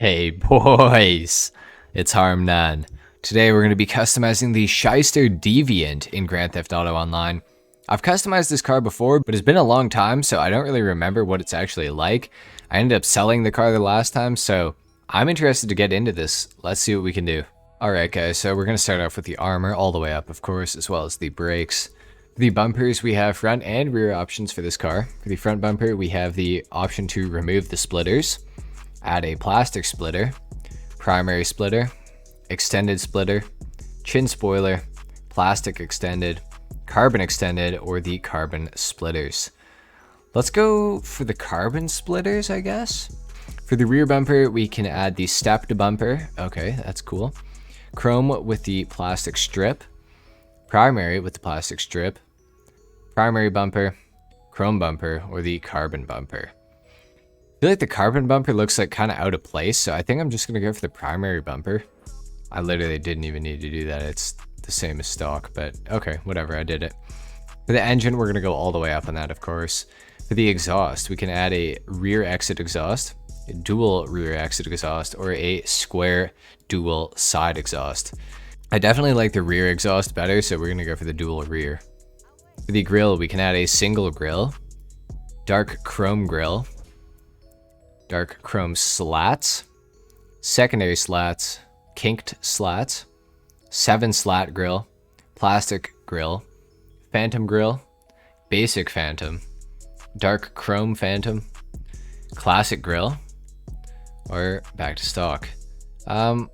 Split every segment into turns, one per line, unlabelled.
Hey boys, it's Harmnan. Today we're going to be customizing the Shyster Deviant in Grand Theft Auto Online. I've customized this car before, but it's been a long time, so I don't really remember what it's actually like. I ended up selling the car the last time, so I'm interested to get into this. Let's see what we can do. Alright guys, so we're going to start off with the armor all the way up, of course, as well as the brakes. For the bumpers, we have front and rear options for this car. For the front bumper, we have the option to remove the splitters, add a plastic splitter, primary splitter, extended splitter, chin spoiler, plastic extended, carbon extended, or the carbon splitters. Let's go for the carbon splitters, I guess. For the rear bumper, we can add the stepped bumper. Okay, that's cool. Chrome with the plastic strip, primary with the plastic strip, primary bumper, chrome bumper, or the carbon bumper. I feel like the carbon bumper looks like kind of out of place, so I think I'm just going to go for the primary bumper. I literally didn't even need to do that. It's the same as stock, but okay, whatever, I did it. For the engine, we're going to go all the way up on that, of course. For the exhaust, we can add a rear exit exhaust, a dual rear exit exhaust, or a square dual side exhaust. I definitely like the rear exhaust better, so we're going to go for the dual rear. For the grille, we can add a single grille, dark chrome grille, dark chrome slats, secondary slats, kinked slats, 7 slat grill, plastic grill, phantom grill, basic phantom, dark chrome phantom, classic grill, or back to stock. Kind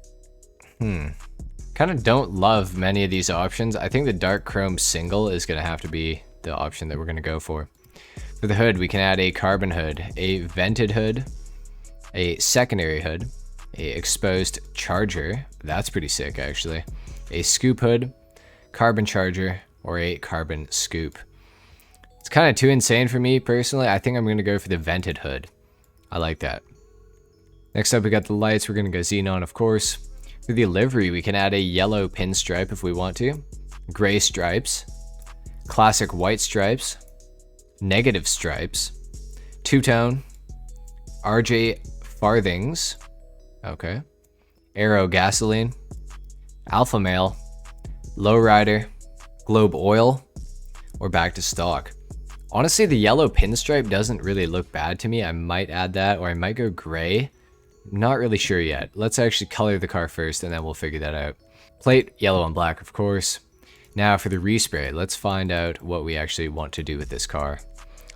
of don't love many of these options. I think the dark chrome single is going to have to be the option that we're going to go for. For the hood, we can add a carbon hood, a vented hood, a secondary hood, a exposed charger, that's pretty sick actually, a scoop hood, carbon charger, or a carbon scoop. It's kind of too insane for me personally. I think I'm going to go for the vented hood. I like that. Next up, we got the lights. We're going to go xenon, of course. For the livery, we can add a yellow pinstripe if we want to, gray stripes, classic white stripes, negative stripes, two-tone, RJ farthings, okay, Aero gasoline, alpha male, lowrider, globe oil, or back to stock. Honestly, the yellow pinstripe doesn't really look bad to me. I might add that, or I might go gray. Not really sure yet. Let's actually color the car first, and then we'll figure that out. Plate, yellow and black, of course. Now for the respray, let's find out what we actually want to do with this car.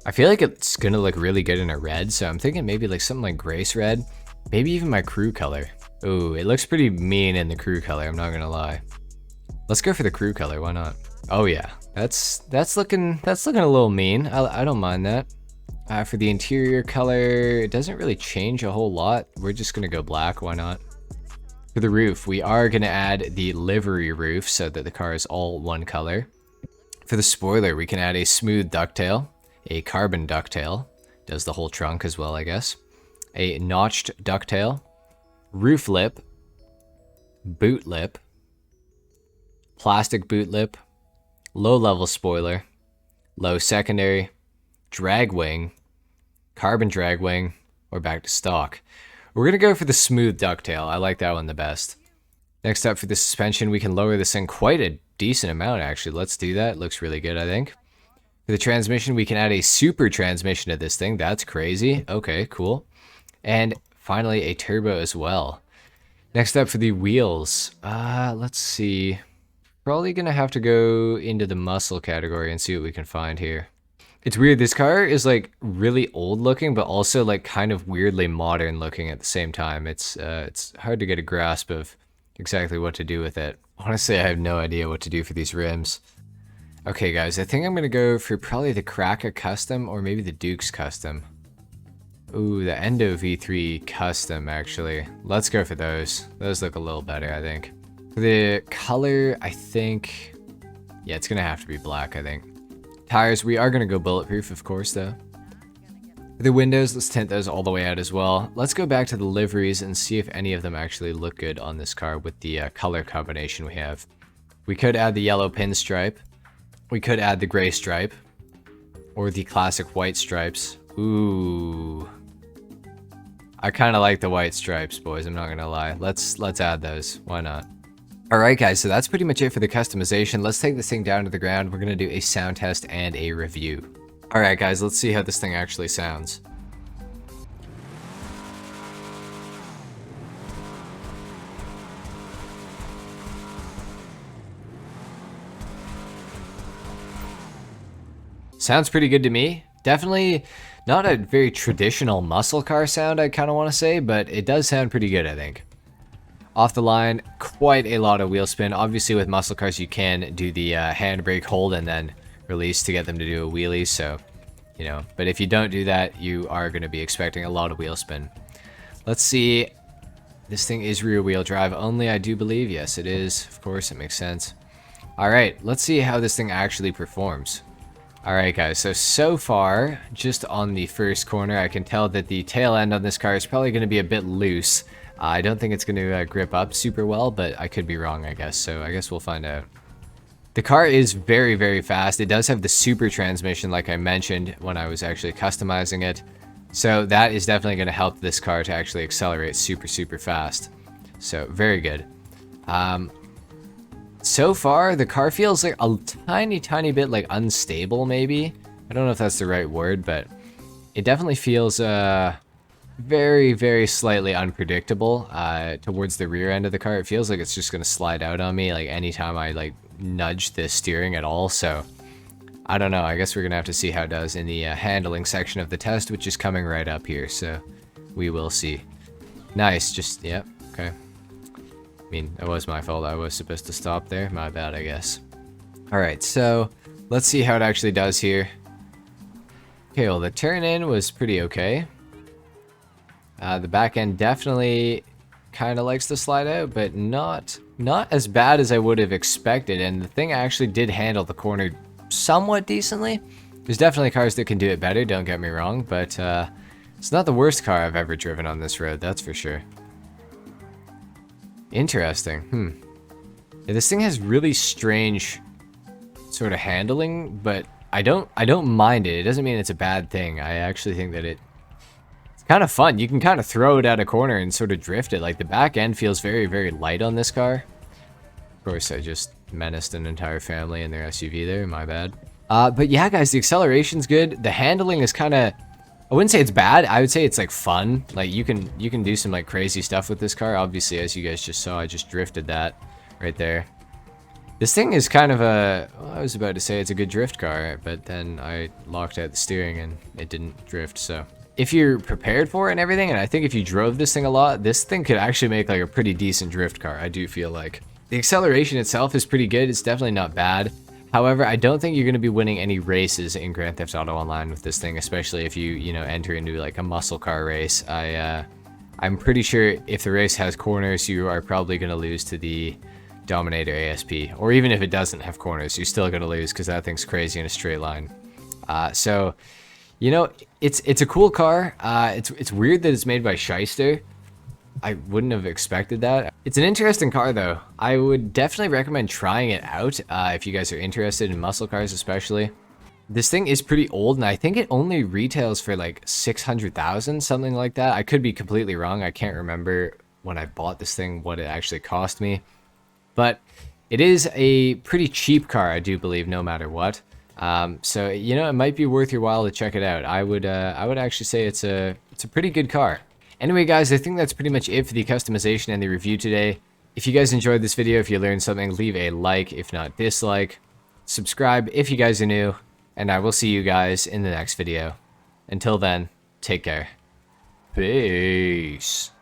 I feel like it's gonna look really good in a red, so I'm thinking maybe like something like Grace red. Maybe even my crew color. Ooh, it looks pretty mean in the crew color, I'm not gonna lie. Let's go for the crew color, why not? Oh yeah, that's looking a little mean. I don't mind that. For the interior color, it doesn't really change a whole lot. We're just gonna go black, why not? For the roof, we are gonna add the livery roof so that the car is all one color. For the spoiler, we can add a smooth ducktail, a carbon ducktail, does the whole trunk as well, I guess, a notched ducktail, roof lip, boot lip, plastic boot lip, low level spoiler, low secondary, drag wing, carbon drag wing, or back to stock. We're going to go for the smooth ducktail. I like that one the best. Next up, for the suspension, we can lower this in quite a decent amount actually. Let's do that. It looks really good, I think. For the transmission, we can add a super transmission to this thing. That's crazy. Okay, cool. And finally, a turbo as well. Next up, for the wheels, let's see. Probably gonna have to go into the muscle category and see what we can find here. It's weird, this car is like really old looking, but also like kind of weirdly modern looking at the same time. It's hard to get a grasp of exactly what to do with it. Honestly, I have no idea what to do for these rims. Okay guys, I think I'm gonna go for probably the Kraka Custom or maybe the Dukes Custom. Ooh, the Endo V3 Custom actually. Let's go for those. Those look a little better, I think. For the color, I think, yeah, it's gonna have to be black, I think. Tires, we are gonna go bulletproof, of course, though. For the windows, let's tint those all the way out as well. Let's go back to the liveries and see if any of them actually look good on this car with the color combination we have. We could add the yellow pinstripe. We could add the gray stripe. Or the classic white stripes. Ooh. I kind of like the white stripes, boys. I'm not gonna lie. Let's add those. Why not? All right, guys. So that's pretty much it for the customization. Let's take this thing down to the ground. We're gonna do a sound test and a review. All right, guys. Let's see how this thing actually sounds. Sounds pretty good to me. Definitely not a very traditional muscle car sound, I kind of want to say, but it does sound pretty good, I think. Off the line, quite a lot of wheel spin. Obviously, with muscle cars, you can do the handbrake hold and then release to get them to do a wheelie, so, you know. But if you don't do that, you are going to be expecting a lot of wheel spin. Let's see. This thing is rear-wheel drive only, I do believe. Yes, it is. Of course, it makes sense. All right, let's see how this thing actually performs. Alright guys, so far, just on the first corner, I can tell that the tail end on this car is probably going to be a bit loose. I don't think it's going to grip up super well, but I could be wrong, I guess, so I guess we'll find out. The car is very, very fast. It does have the super transmission, like I mentioned, when I was actually customizing it. So that is definitely going to help this car to actually accelerate super, super fast. So, very good. So far, the car feels like a tiny bit like unstable, maybe. I don't know if that's the right word, but it definitely feels very, very slightly unpredictable towards the rear end of the car. It feels like it's just going to slide out on me like anytime I like nudge the steering at all. So I don't know. I guess we're going to have to see how it does in the handling section of the test, which is coming right up here. So we will see. Nice. Just, yep. Okay. I mean, it was my fault. I was supposed to stop there. My bad, I guess. Alright, so let's see how it actually does here. Okay, well, the turn in was pretty okay. The back end definitely kind of likes to slide out, but not as bad as I would have expected. And the thing actually did handle the corner somewhat decently. There's definitely cars that can do it better, don't get me wrong, but it's not the worst car I've ever driven on this road, that's for sure. Interesting. Yeah, this thing has really strange sort of handling, but I don't mind it. It doesn't mean it's a bad thing. I actually think that it's kind of fun. You can kind of throw it at a corner and sort of drift it. Like the back end feels very, very light on this car. Of course, I just menaced an entire family in their SUV there. My bad. But yeah, guys, the acceleration's good. The handling is kind of, I wouldn't say it's bad. I would say it's like fun. Like you can do some like crazy stuff with this car. Obviously, as you guys just saw, I just drifted that right there. This thing is kind of a, well, I was about to say it's a good drift car, but then I locked out the steering and it didn't drift. So if you're prepared for it and everything, and I think if you drove this thing a lot, this thing could actually make like a pretty decent drift car. I do feel like the acceleration itself is pretty good. It's definitely not bad. However, I don't think you're going to be winning any races in Grand Theft Auto Online with this thing, especially if you know, enter into like a muscle car race. I'm pretty sure if the race has corners, you are probably going to lose to the Dominator ASP. Or even if it doesn't have corners, you're still going to lose because that thing's crazy in a straight line. So, you know, it's a cool car. It's weird that it's made by Shyster. I wouldn't have expected that. It's an interesting car though. I would definitely recommend trying it out if you guys are interested in muscle cars especially. This thing is pretty old and I think it only retails for like 600,000, something like that. I could be completely wrong. I can't remember when I bought this thing what it actually cost me. But it is a pretty cheap car, I do believe, no matter what. So, you know, it might be worth your while to check it out. I would actually say it's a pretty good car. Anyway, guys, I think that's pretty much it for the customization and the review today. If you guys enjoyed this video, if you learned something, leave a like, if not dislike. Subscribe if you guys are new, and I will see you guys in the next video. Until then, take care. Peace.